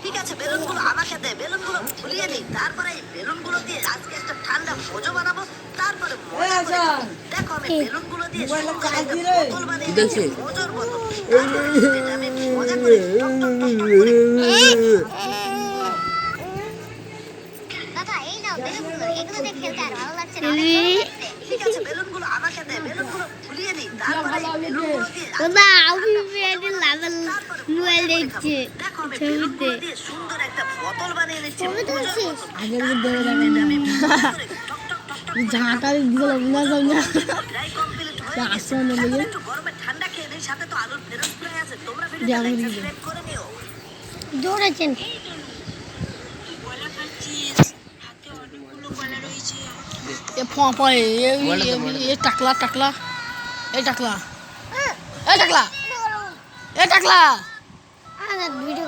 ঠিক আছে, বেলুনগুলো আমাকে দে, বেলুনগুলো ফুলিয়ে নি, তারপরে এই বেলুনগুলো দিয়ে আজকে একটা ঠান্ডা ভোজও বানাবো, তারপরে মজা করে খাবো। দেখো আমি বেলুনগুলো দিয়ে সুন্দর একটা বোতল বানিয়ে নিয়েছি, মজার বোতল। তারপরে এটা আমি মজা করে টক টক টক টক করে ঠিক আছে, বেলুনগুলো আমাকে দে, বেলুনগুলো ফুলিয়ে নি, তারপরে এই বেলুনগুলো দিয়ে দেখো আমি বেলুনগুলো দিয়ে সুন্দর একটা বোতল বানিয়ে নিচ্ছি, মজার বোতল। তারপরে এটা আমি মজা করে টক টক টক টক করে ড্রাই কমপ্লিট হয়ে গেছে। এখন একটু গরমে ঠান্ডা খেয়ে নিই, সাথে তো আলুর ফ্রেঞ্চ ফ্রাই আছে। তোমরা ভিডিওটা লাইক সাবস্ক্রাইব করে নিও। দৌড়াচ্ছেন টাকলা টাকলা এই টাকলা এই টাকলা এই টাকলা ভিডিও